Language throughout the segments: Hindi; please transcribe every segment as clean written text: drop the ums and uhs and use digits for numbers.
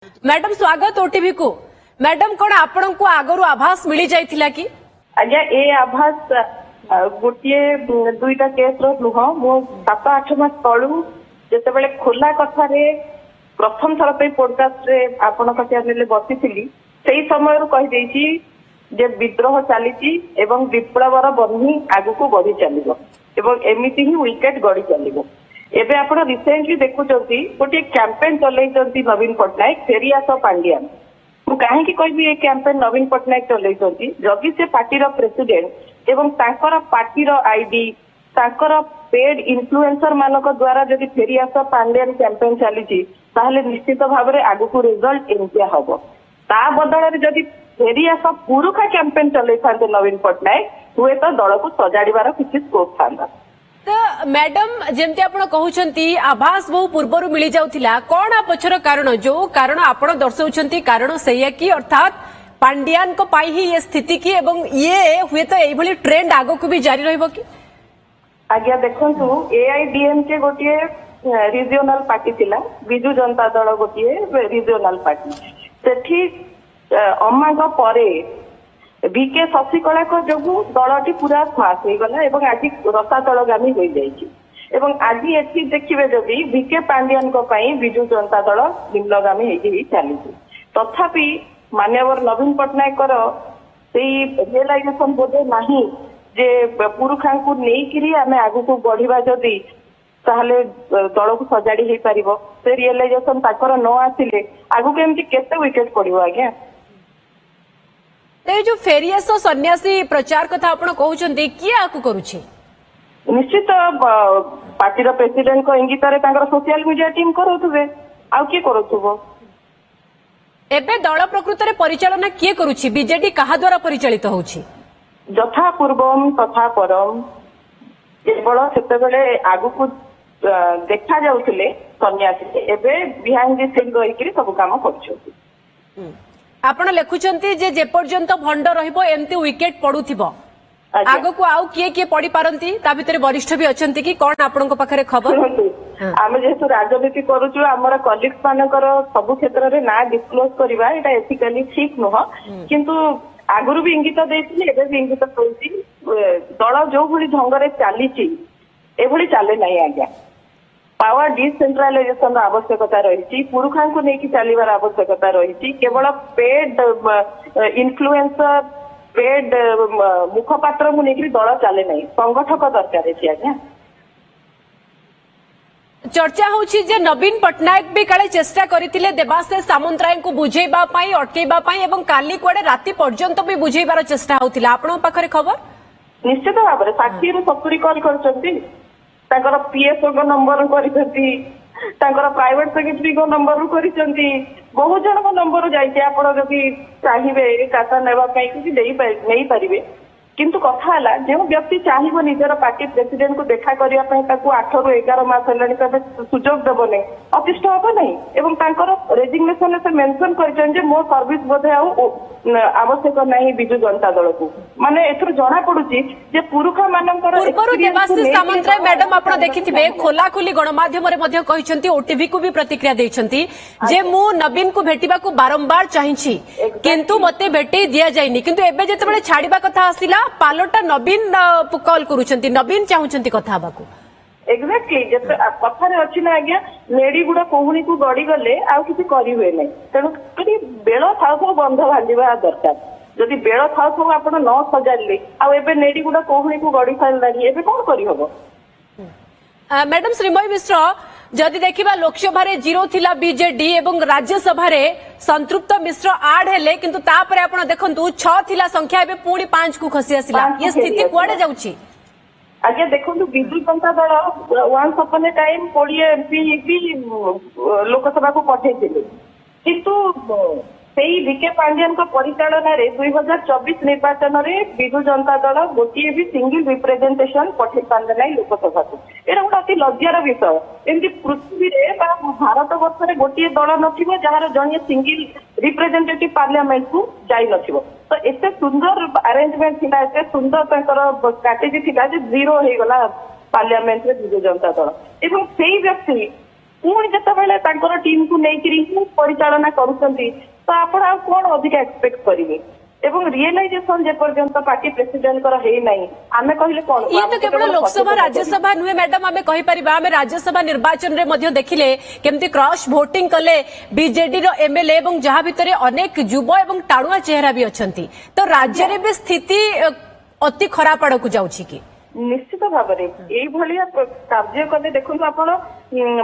मैडम स्वागत ओटीवी को। मैडम कौन आपण को आगरू आभास मिली जाइथिला कि आज्ञा ए आभास गोटे दुईटा केस नुह मु 7-8 मास तलू जिते खोला कथार प्रथम थर पे पॉडकास्ट रे आपण चैनल बसी से समय कही जे विद्रोह चली विप्लवर बन्ही आगु को बढ़ी चलो एमती ही विकेट गड़ी चलो। एबे आपण रिसेंटली देखुचंती गोटे कैंपेन चलैचंती नवीन पट्टनायक फेरी आस पांड्यान। मु काहेकि कहबी ए कैंपेन नवीन पट्टनायक चलैचंती जदि से पार्टीर प्रेसिडेंट एवं तांकर पार्टीर आईडी तांकर पेड इन्फ्लुएंसर मानक द्वारा जदि फेरी आस पांड्यान कैंपेन चली ताहले निश्चित भाव में आगु को रिजल्ट एमतिया हबो। ता बदल जदि फेरी आस पुरुखा कैंपेन चलै थांते नवीन पट्टनायक हुए तो दल को सजाड़ीबार किसी स्कोप था। तो मैडम जेमती आपण कहउछंती आभास बहु पूर्वरु मिली जाउथिला कोन आ पछर कारण जो कारण आपण दर्शाउछंती कारण सैया की अर्थात पांड्यान को पाई ही ये स्थिति की एवं ये हुए तो एई भली ट्रेंड आगो को भी जारी रहइबो की। आज्ञा देखंतु एआईडीएमके गोटे रिजियोनल पार्टी थिला बिजू जनता दल गोटे रिजियोनल पार्टी सेठी अमाग परे बीके शशिकला जो दलटी पूरा स्वास हो गला एवं आज रसातलगामी हो जाइए आज ये देखिए जदि बीके पांड्यान विजु जनता दल निम्नगामी चली तथापि मान्यवर नवीन पट्टनायक रियलाइजेशन बोधे नहीं जे पुरुखा को लेकिन आम आगु को बढ़िबा जदि ताहले दल को सजाड़ी हो पार से रियलाइजेशन न आसिले आगु को एमती केते विकेट पड़ो आज्ञा। जो फेरियास सन्यासी प्रचार कथा आपण कहउछंती किए आकु करूछि निश्चित पार्टी प्रेसिडेंट को इंगित सोशल मीडिया टीम करोथुबे आ किए करोथुबो। एबे दल प्रकृत रे परिचालना किए करूछि बीजेडी कहा द्वारा परिचालित होछि यथा पूर्वम तथा परम केवल सेतेबेले आगु को देखा जाउथिले सन्यासी एबे बिहाइंड द सीन रहिकरी सब काम करछथि। आपण लेखुचंती जे जे पर्यंत भंड रहिबो एमती विकेट पडुथिबो आगो को आउ किए किए पड़ी पारंती ता भितरे वरिष्ठ भी अछंती कि कोन आपण को पाखरे खबर आमे जेतु राजनीति करूछु हमर कलीग्स मानकर सब क्षेत्र रे ना डिस्क्लोज करबा एटा एथिकली ठीक नह किंतु आगुरु भी इंगित देइछि एबे भी इंगित होइछि दल जो भली ढंग रे चलीछि एभली चले नाही आज्ञा। पावर डिसेंट्रलाइजेशन आवश्यकता रही पुरुखा को लेकिन चलवार आवश्यकता रही केवल पेड इन्फ्लुएंसर पेड मुखपात्र को लेकिन दल चले नहीं संगठक दरकार है आज्ञा। चर्चा होछि जे नवीन पट्टनायक भी काले चेष्टा करथिले देवाशीष सामंतराय को बुझेबा पई अटकेबा पई एवं काली कुआडे राति पर्यंत भी बुझेबार चेष्टा होथिला आपण पाखरे खबर निश्चित भाव में 60-70 कॉल करछंती तांकर पीएसओ को नंबर करिसंती तांकर प्राइवेट सेक्रेटरी को नंबर करिसंती बहुत जन को नंबर जाइए आपण जदि चाहिए काता नेबा पई कि नहीं पारिबे किंतु कथा हला जो व्यक्ति चाहिए निजर पार्टी प्रेसिडेंट को देखा करिया पई ताकू 8 ରୁ 11 मास हेलानी तबे सुजोग देबो नै अतिष्ठ होबो नै एवं तांकर रेजिग्नेशन से मेंशन करिसन जे मो सर्विस बोधे आ आवश्यक नहीं बिजु जनता दल को माने एथर जणा पडुची जे पुरुखा मानकर पूर्वरु देवाशीष सामंतराय मैडम आपण देखिथिबे खोला खोली गणमाध्यम रे मध्ये कहिसंती ओटीवी को भी प्रतिक्रिया दैछंती जे मु नवीन को भेटिबा को बारंबार चाहिछि किंतु मते भेटै दिया जायनी किंतु एबे जेतेबेले छाडिबा कथा आसिला पालोटा नवीन कॉल करूछंती नवीन चाहुछंती कथा बाकू एक्जाक्टली जते कथारे अछि ना आज्ञा लेडी गुडा कोहुनी को गडी गले आ किछि करि हुए नै तेनु कति बेळ थाउ बंध भांदिबा दरकार जदि बेळ थाउ आपण न सजाले आ एबे लेडी गुडा कोहुनी को गडी खाइलानी एबे कोन करि हबो। मैडम श्रीमय मिश्र जदि देखिबा लोकसभा रे 0 थिला बीजेडी एवं राज्यसभा रे संतृप्त मिश्र आड हेले किंतु तापरे आपण देखंतु 6 थिला संख्या एबे पूरी 5 को खसी आसिला ये स्थिति कुआडे जाउची आज्ञा देखो विजु जनता दल वंस अपन ए टाइम 20 एमपी भी लोकसभा को पठे किंतु बीके पांड्यान परिचालन 2024 निर्वाचन में विजु जनता दल गोटे भी सिंगल रिप्रेजेंटेशन पठे पारे ना लोकसभा को यहाँ गोटे अति लज्जार विषय एमती पृथ्वी भारत वर्ष में गोटे दल जार जड़े सिंगल रिप्रेजेंटेटिव पार्लियामेंट को जाई नथिबो तो एते सुंदर अरेंजमेंट थिला एते सुंदर स्ट्राटेजी थिला जे 0 हो गला पार्लियामेंट रे विजु जनता दल एवं सेही व्यक्ति ପୁଣି ଯେତେବେଳେ ତାଙ୍କର ଟିମ୍ କୁ ନେଇକିରି ହିଁ ପରିଚାଳନା କରୁଛନ୍ତି ତ ଆପଣ ଆଉ କଣ ଅଧିକା ଏକ୍ସପେକ୍ଟ କରିବେ ଏବଂ ରିଏଲାଇଜେସନ ଯେପର୍ଯ୍ୟନ୍ତ ପାର୍ଟି ପ୍ରେସିଡେଣ୍ଟଙ୍କର ହେଇନାହିଁ ଆମେ କହିଲେ କଣ ये तो केवल लोकसभा राज्यसभा नुहे मैडम आम कहीपर आम राज्यसभा निर्वाचन में देखिले केमती क्रॉस भोटिंग कले बीजेडी एमएलए और जहाँ भितर अनेक युव और टाणुआ चेहरा भी अच्छा तो राज्य में भी स्थिति अति खराब आड़ को जाऊँगी कि ନିଶ୍ଚିତ ଭାବରେ ଏଇଭଳିଆ କାର୍ଯ୍ୟ କଲେ ଦେଖନ୍ତୁ ଆପଣ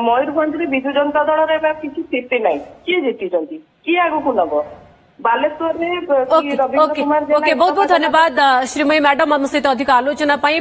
ମୟୂରଭଞ୍ଜରେ ବିଜୁ ଜନତା ଦଳର ଏବେ କିଛି ସ୍ଥିତି ନାହିଁ କିଏ ଜିତିଛନ୍ତି କିଏ ଆଗକୁ ନବ ବାଲେଶ୍ୱରରେ ओके बहुत बहुत धन्यवाद श्रीमयी मैडम आम सहित अधिक आलोचना